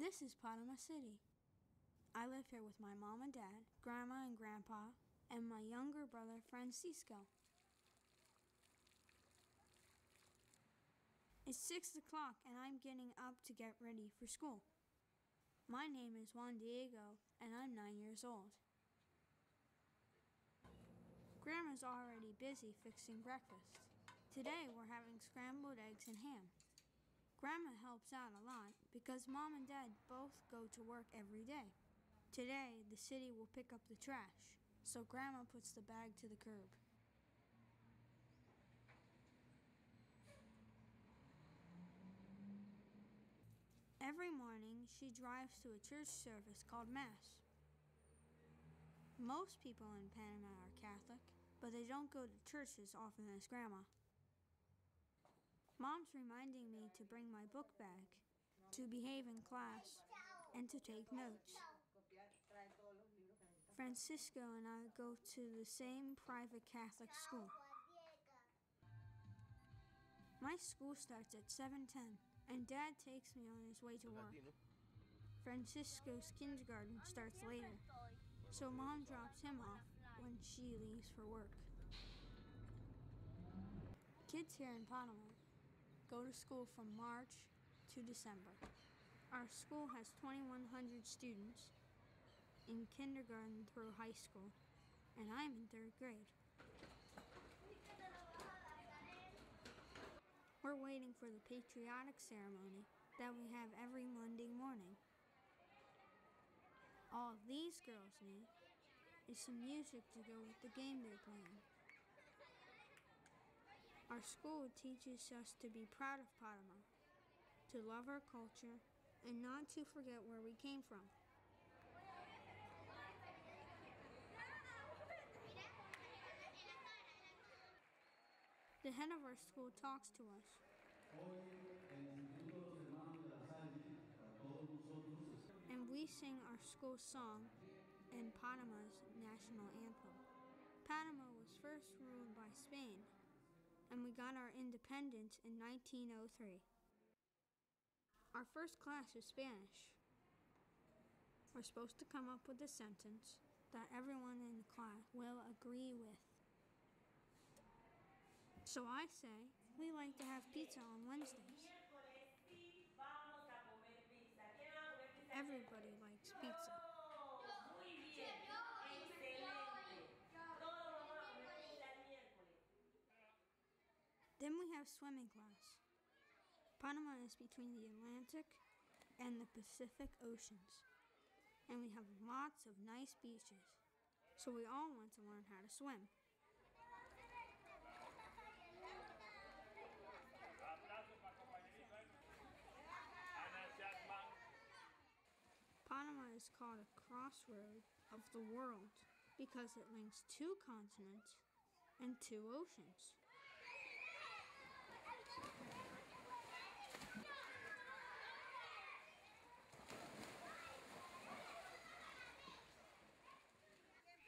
This is Panama City. I live here with my mom and dad, grandma and grandpa, and my younger brother, Francisco. It's 6 o'clock and I'm getting up to get ready for school. My name is Juan Diego and I'm 9 years old. Grandma's already busy fixing breakfast. Today we're having scrambled eggs and ham. Grandma helps out a lot because Mom and Dad both go to work every day. Today, the city will pick up the trash, so Grandma puts the bag to the curb. Every morning, she drives to a church service called Mass. Most people in Panama are Catholic, but they don't go to church as often as Grandma. Mom's reminding me to bring my book bag, to behave in class, and to take notes. Francisco and I go to the same private Catholic school. My school starts at 7:10, and Dad takes me on his way to work. Francisco's kindergarten starts later, so Mom drops him off when she leaves for work. Kids here in Panama go to school from March to December. Our school has 2,100 students in kindergarten through high school, and I'm in 3rd grade. We're waiting for the patriotic ceremony that we have every Monday morning. All these girls need is some music to go with the game they're playing. Our school teaches us to be proud of Panama, to love our culture, and not to forget where we came from. The head of our school talks to us. And we sing our school song and Panama's national anthem. Panama was first ruled by Spain, and we got our independence in 1903. Our first class is Spanish. We're supposed to come up with a sentence that everyone in the class will agree with. So I say, we like to have pizza on Wednesdays. Everybody likes pizza. Then we have swimming class. Panama is between the Atlantic and the Pacific Oceans, and we have lots of nice beaches, so we all want to learn how to swim. Panama is called a crossroad of the world because it links 2 continents and 2 oceans.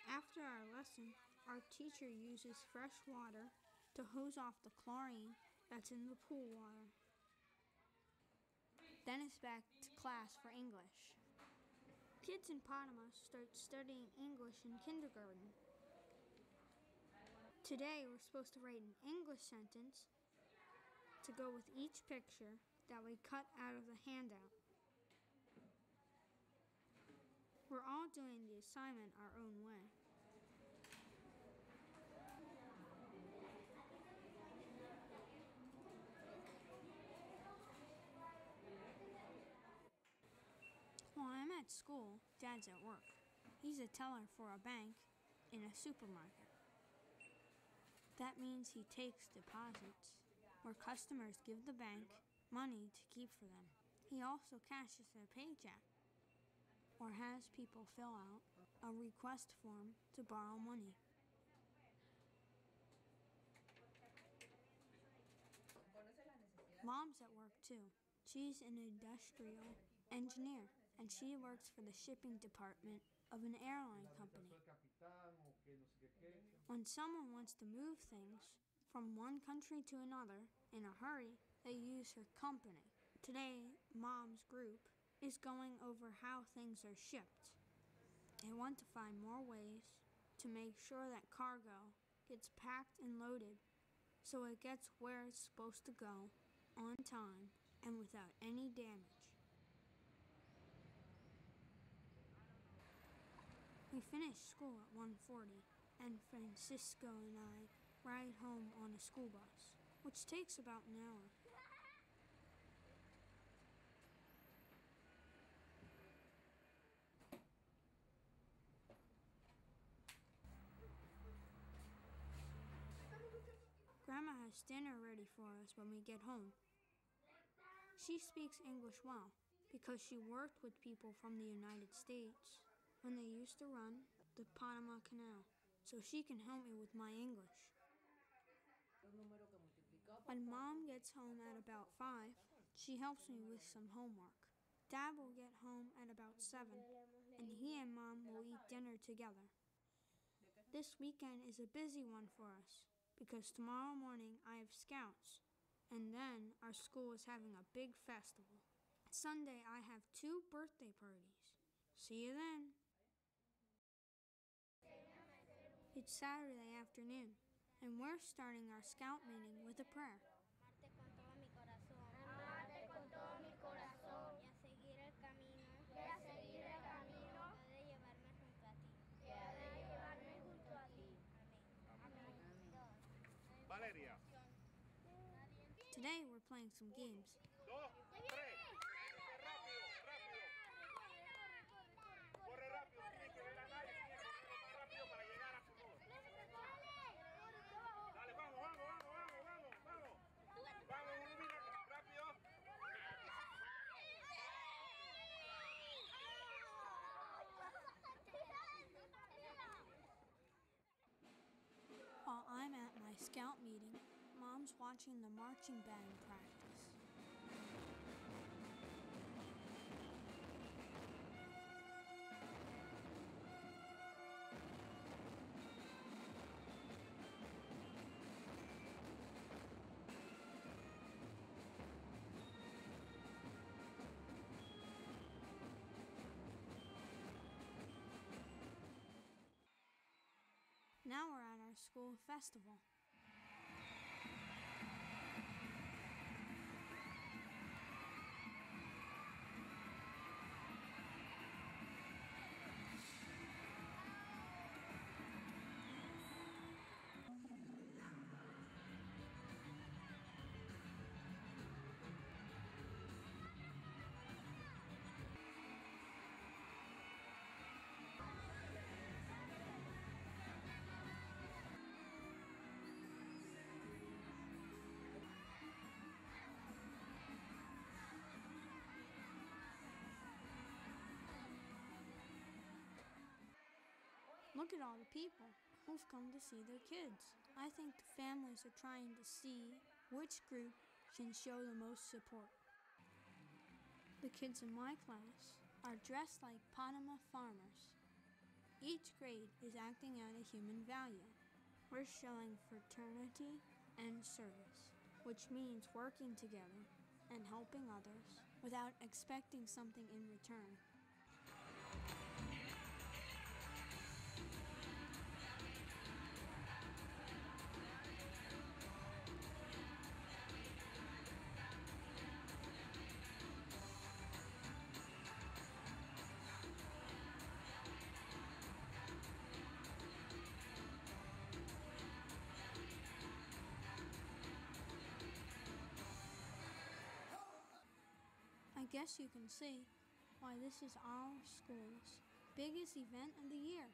After our lesson, our teacher uses fresh water to hose off the chlorine that's in the pool water. Then it's back to class for English. Kids in Panama start studying English in kindergarten. Today we're supposed to write an English sentence to go with each picture that we cut out of the handout. We're all doing the assignment our own way. While I'm at school, Dad's at work. He's a teller for a bank in a supermarket. That means he takes deposits, where customers give the bank money to keep for them. He also cashes their paycheck, or has people fill out a request form to borrow money. Mom's at work too. She's an industrial engineer, and she works for the shipping department of an airline company. When someone wants to move things from one country to another in a hurry, they use her company. Today, Mom's group is going over how things are shipped. They want to find more ways to make sure that cargo gets packed and loaded so it gets where it's supposed to go on time and without any damage. We finish school at 1:40, and Francisco and I ride home on a school bus, which takes about an hour. Grandma has dinner ready for us when we get home. She speaks English well because she worked with people from the United States when they used to run the Panama Canal, so she can help me with my English. When Mom gets home at about 5, she helps me with some homework. Dad will get home at about 7, and he and Mom will eat dinner together. This weekend is a busy one for us because tomorrow morning I have scouts, and then our school is having a big festival. Sunday I have 2 birthday parties. See you then. It's Saturday afternoon, and we're starting our scout meeting with a prayer. Amarte con todo mi corazón y a seguir el camino que ha de llevarme junto a ti. Amén. Valeria. Today we're playing some games. 2, 3. Rápido, rápido. Corre rápido, tiene que relajar y tiene que correr más rápido para llegar a su modo. Dale, vamos, vamos, vamos, vamos, vamos, vamos. Vamos, Rubina, rápido. While I'm at my scout meeting, Mom's watching the marching band practice. Now we're at our school festival. Look at all the people who've come to see their kids. I think the families are trying to see which group can show the most support. The kids in my class are dressed like Panama farmers. Each grade is acting out a human value. We're showing fraternity and service, which means working together and helping others without expecting something in return. I guess you can see why this is our school's biggest event of the year.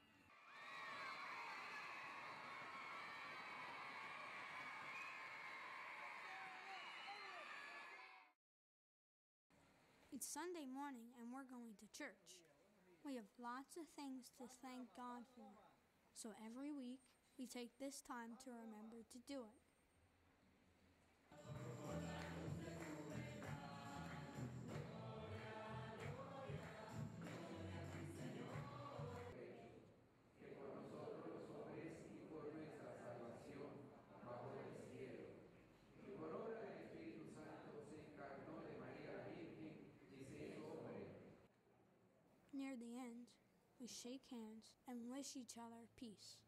It's Sunday morning and we're going to church. We have lots of things to thank God for, so every week we take this time to remember to do it. Por obra del Espíritu Santo se encarnó de María la Virgen y se hizo hombre. we shake hands and wish each other peace.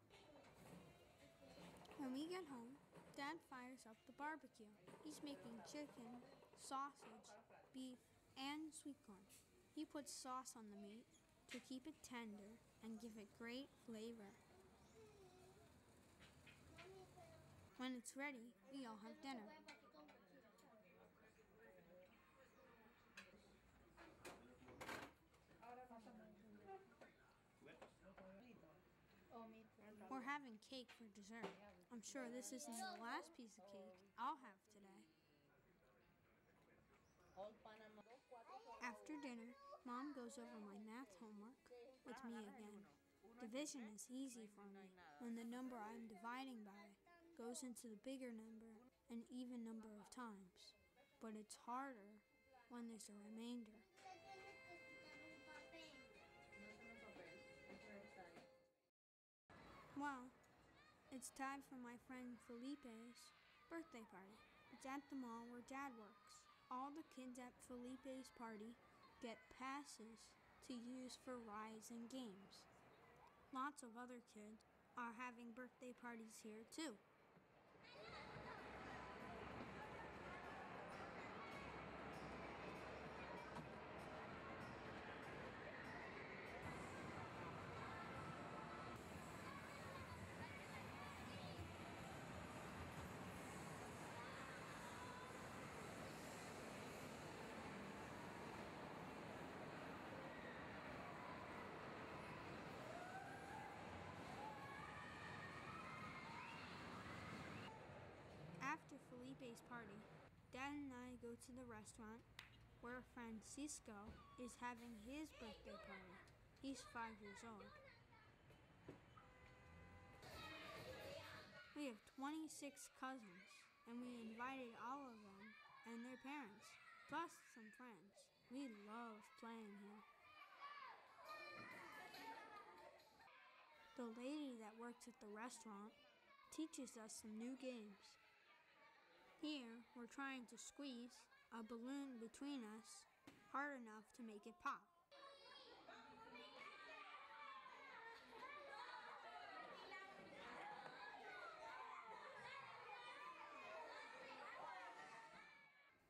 When we get home, Dad fires up the barbecue. He's making chicken, sausage, beef, and sweet corn. He puts sauce on the meat to keep it tender and give it great flavor. When it's ready, we all have dinner. We're having cake for dessert. I'm sure this isn't the last piece of cake I'll have today. After dinner, Mom goes over my math homework with me again. Division is easy for me when the number I'm dividing by goes into the bigger number an even number of times. But it's harder when there's a remainder. Well, it's time for my friend Felipe's birthday party. It's at the mall where Dad works. All the kids at Felipe's party get passes to use for rides and games. Lots of other kids are having birthday parties here too. After Felipe's party, Dad and I go to the restaurant where Francisco is having his birthday party. He's 5 years old. We have 26 cousins, and we invited all of them and their parents, plus some friends. We love playing here. The lady that works at the restaurant teaches us some new games. Here, we're trying to squeeze a balloon between us hard enough to make it pop.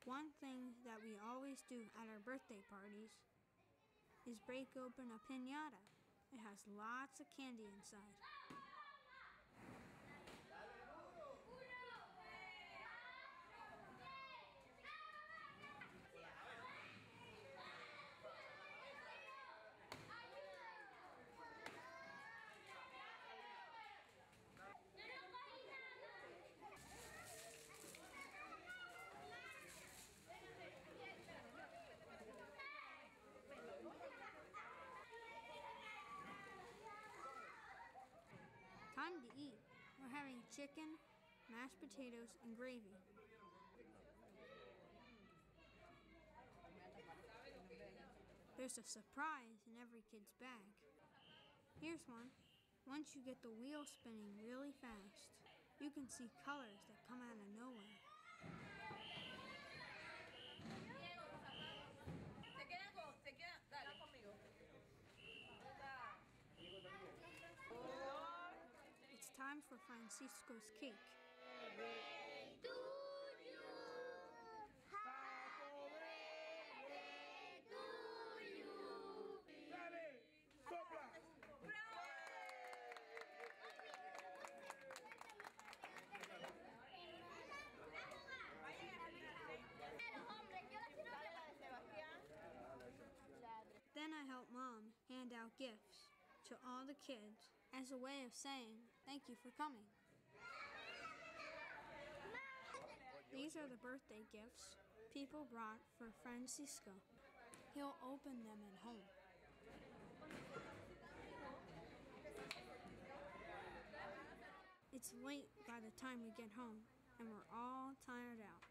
One thing that we always do at our birthday parties is break open a piñata. It has lots of candy inside. Time to eat. We're having chicken, mashed potatoes, and gravy. There's a surprise in every kid's bag. Here's one. Once you get the wheel spinning really fast, you can see colors that come out of nowhere. It's time for Francisco's cake. Then I help Mom hand out gifts to all the kids as a way of saying thank you for coming. These are the birthday gifts people brought for Francisco. He'll open them at home. It's late by the time we get home, and we're all tired out.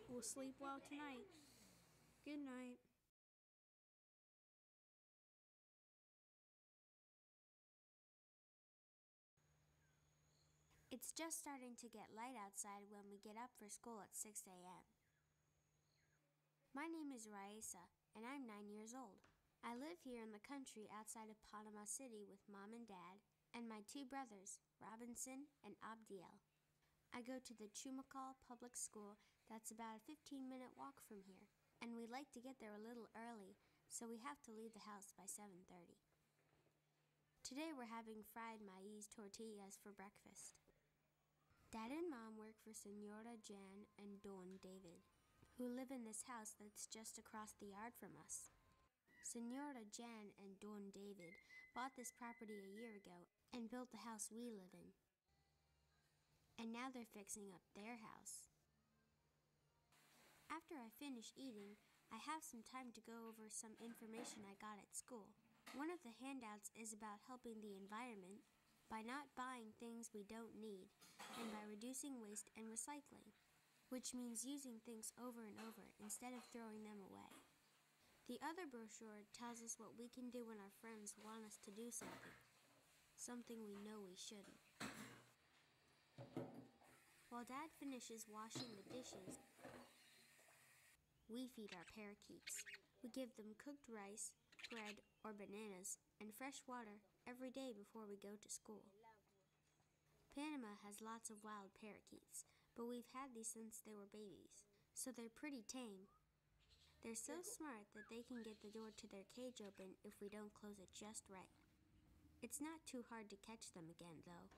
We'll sleep well tonight. Good night. It's just starting to get light outside when we get up for school at 6 a.m. My name is Raisa, and I'm 9 years old. I live here in the country outside of Panama City with Mom and Dad and my two brothers, Robinson and Abdiel. I go to the Chumacall Public School that's about a 15-minute walk from here, and we like to get there a little early, so we have to leave the house by 7:30. Today we're having fried maize tortillas for breakfast. Dad and Mom work for Senora Jan and Don David, who live in this house that's just across the yard from us. Senora Jan and Don David bought this property a year ago and built the house we live in. And now they're fixing up their house. After I finish eating, I have some time to go over some information I got at school. One of the handouts is about helping the environment by not buying things we don't need and by reducing waste and recycling, which means using things over and over instead of throwing them away. The other brochure tells us what we can do when our friends want us to do something we know we shouldn't. While Dad finishes washing the dishes, we feed our parakeets. We give them cooked rice, bread, or bananas, and fresh water every day before we go to school. Panama has lots of wild parakeets, but we've had these since they were babies, so they're pretty tame. They're so smart that they can get the door to their cage open if we don't close it just right. It's not too hard to catch them again, though.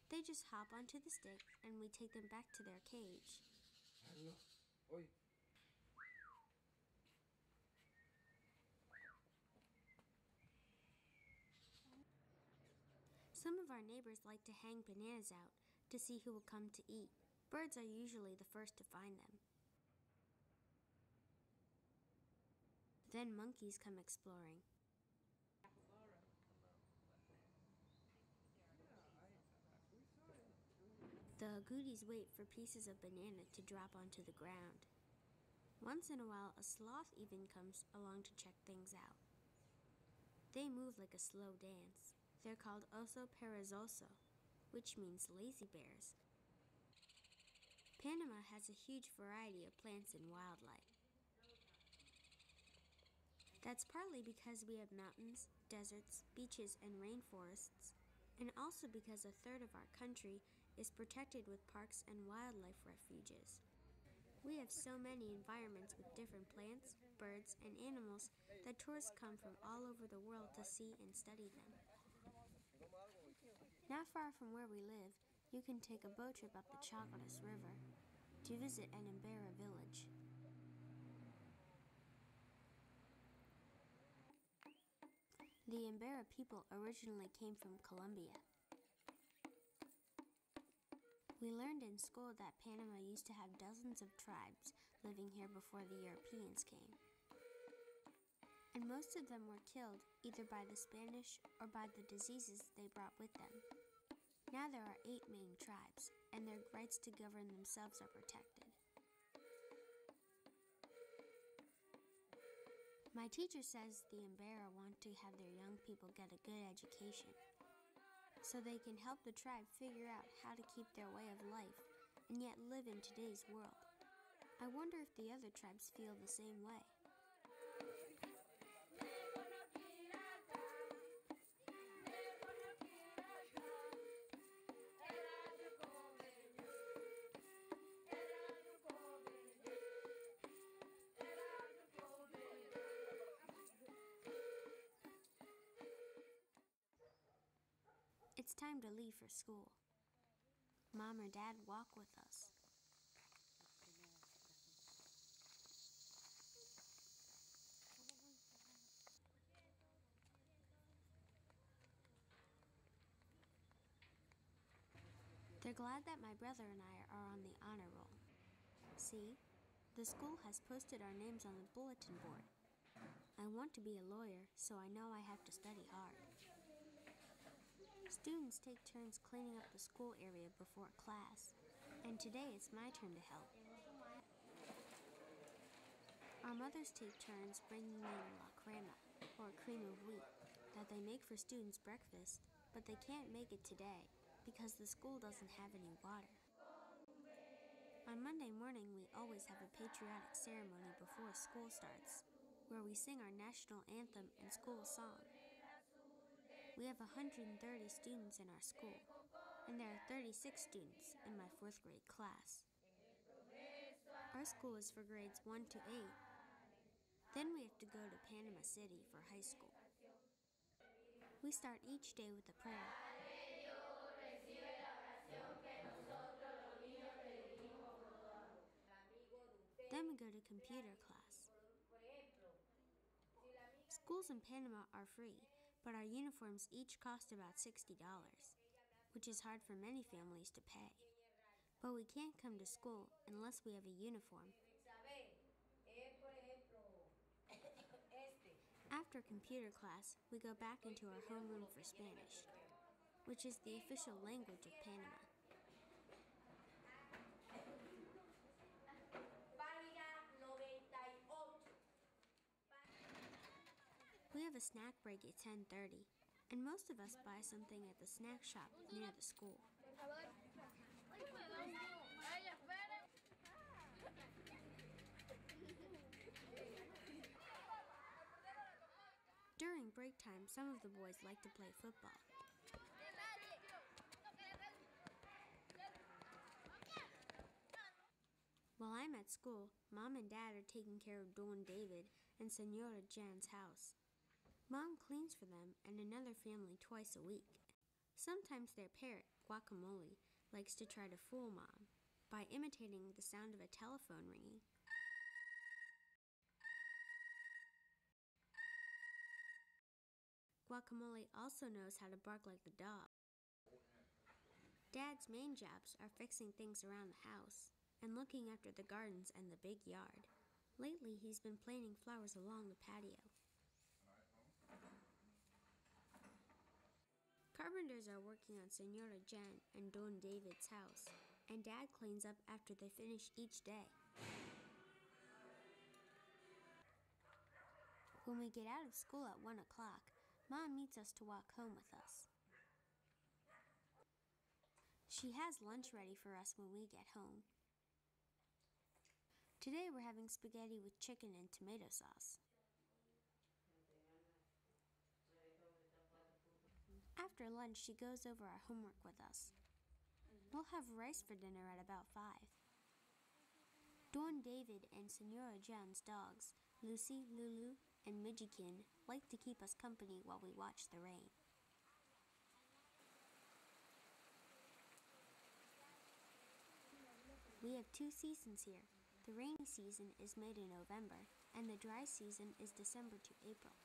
They just hop onto the stick and we take them back to their cage. Some of our neighbors like to hang bananas out to see who will come to eat. Birds are usually the first to find them. Then monkeys come exploring. The agoutis wait for pieces of banana to drop onto the ground. Once in a while, a sloth even comes along to check things out. They move like a slow dance. They're called oso perezoso, which means lazy bears. Panama has a huge variety of plants and wildlife. That's partly because we have mountains, deserts, beaches, and rainforests, and also because a third of our country is protected with parks and wildlife refuges. We have so many environments with different plants, birds, and animals that tourists come from all over the world to see and study them. Not far from where we live, you can take a boat trip up the Chagres River to visit an Embera village. The Embera people originally came from Colombia. We learned in school that Panama used to have dozens of tribes living here before the Europeans came. And most of them were killed either by the Spanish or by the diseases they brought with them. Now there are 8 main tribes, and their rights to govern themselves are protected. My teacher says the Embera want to have their young people get a good education, so they can help the tribe figure out how to keep their way of life and yet live in today's world. I wonder if the other tribes feel the same way. It's time to leave for school. Mom or Dad walk with us. They're glad that my brother and I are on the honor roll. See, the school has posted our names on the bulletin board. I want to be a lawyer, so I know I have to study hard. Students take turns cleaning up the school area before class, and today it's my turn to help. Our mothers take turns bringing in la crema, or cream of wheat, that they make for students' breakfast, but they can't make it today because the school doesn't have any water. On Monday morning, we always have a patriotic ceremony before school starts. where we sing our national anthem and school song. We have 130 students in our school, and there are 36 students in my 4th grade class. Our school is for grades 1 to 8. Then we have to go to Panama City for high school. We start each day with a prayer. Then we go to computer class. Schools in Panama are free, but our uniforms each cost about $60, which is hard for many families to pay. But we can't come to school unless we have a uniform. After computer class, we go back into our homeroom for Spanish, which is the official language of Panama. We have a snack break at 10:30, and most of us buy something at the snack shop near the school. During break time, some of the boys like to play football. While I'm at school, Mom and Dad are taking care of Don David and Senora Jan's house. Mom cleans for them and another family twice a week. Sometimes their parrot, Guacamole, likes to try to fool Mom by imitating the sound of a telephone ringing. Guacamole also knows how to bark like the dog. Dad's main jobs are fixing things around the house and looking after the gardens and the big yard. Lately, he's been planting flowers along the patio. Carpenters are working on Senora Jan and Don David's house, and Dad cleans up after they finish each day. When we get out of school at 1 o'clock, Mom meets us to walk home with us. She has lunch ready for us when we get home. Today we're having spaghetti with chicken and tomato sauce. After lunch, she goes over our homework with us. We'll have rice for dinner at about 5. Don David and Senora Jan's dogs, Lucy, Lulu, and Midgekin, like to keep us company while we watch the rain. We have 2 seasons here. The rainy season is May to November, and the dry season is December to April.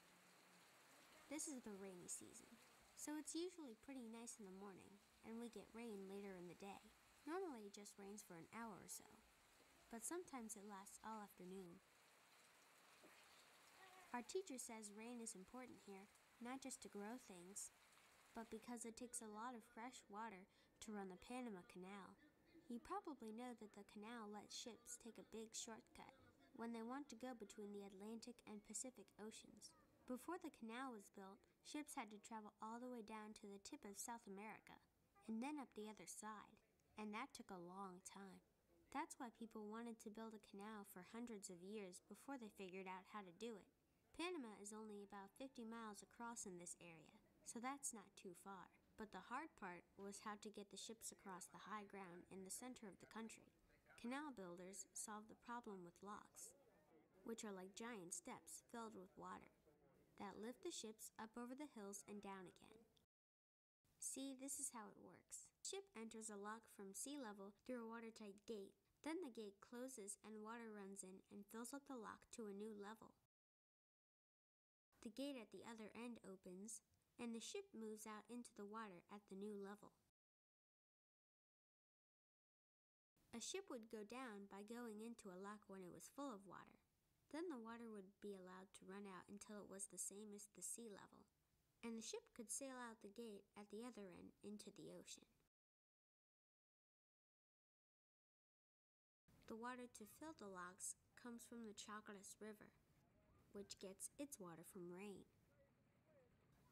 This is the rainy season, so it's usually pretty nice in the morning, and we get rain later in the day. Normally it just rains for an hour or so, but sometimes it lasts all afternoon. Our teacher says rain is important here, not just to grow things, but because it takes a lot of fresh water to run the Panama Canal. You probably know that the canal lets ships take a big shortcut when they want to go between the Atlantic and Pacific Oceans. Before the canal was built, ships had to travel all the way down to the tip of South America and then up the other side, and that took a long time. That's why people wanted to build a canal for hundreds of years before they figured out how to do it. Panama is only about 50 miles across in this area, so that's not too far. But the hard part was how to get the ships across the high ground in the center of the country. Canal builders solved the problem with locks, which are like giant steps filled with water, that lift the ships up over the hills and down again. See, this is how it works. The ship enters a lock from sea level through a watertight gate. Then the gate closes and water runs in and fills up the lock to a new level. The gate at the other end opens, and the ship moves out into the water at the new level. A ship would go down by going into a lock when it was full of water. Then the water would be allowed to run out until it was the same as the sea level, and the ship could sail out the gate at the other end into the ocean. The water to fill the locks comes from the Chagres River, which gets its water from rain.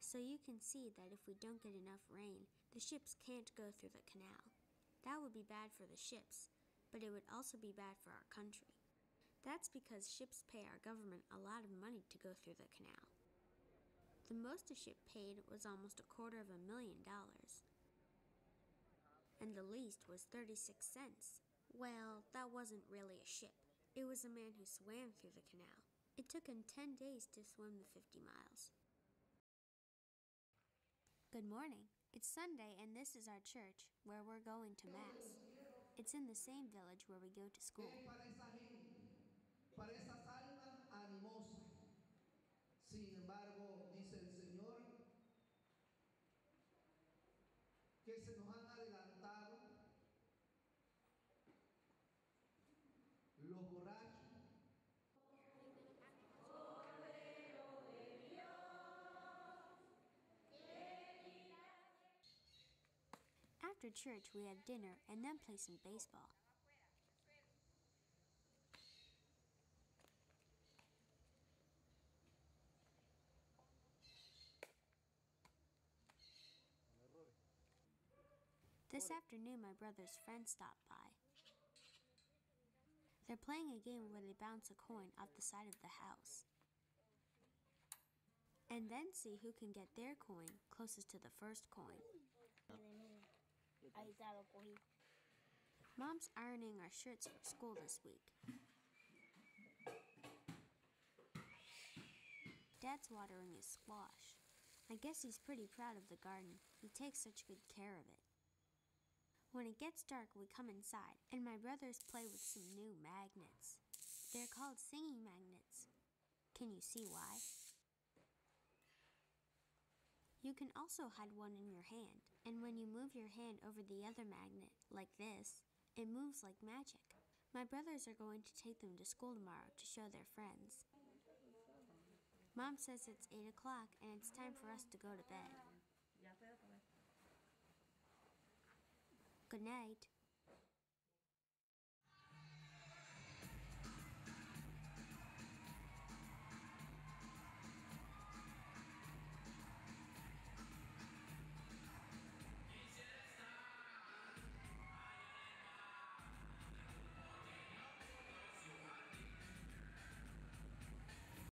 So you can see that if we don't get enough rain, the ships can't go through the canal. That would be bad for the ships, but it would also be bad for our country. That's because ships pay our government a lot of money to go through the canal. The most a ship paid was almost $250,000, and the least was 36 cents. Well, that wasn't really a ship. It was a man who swam through the canal. It took him 10 days to swim the 50 miles. Good morning. It's Sunday, and this is our church, where we're going to Mass. It's in the same village where we go to school. Para esa gente, para esas almas animosas. Sin embargo, dice el Señor que se nos han adelantado los borrachos. After church, we have dinner and then play some baseball. This afternoon, my brother's friends stopped by. They're playing a game where they bounce a coin off the side of the house and then see who can get their coin closest to the first coin. Mom's ironing our shirts for school this week. Dad's watering his squash. I guess he's pretty proud of the garden. He takes such good care of it. When it gets dark, we come inside, and my brothers play with some new magnets. They're called singing magnets. Can you see why? You can also hide one in your hand, and when you move your hand over the other magnet, like this, it moves like magic. My brothers are going to take them to school tomorrow to show their friends. Mom says it's 8 o'clock and it's time for us to go to bed. Good night.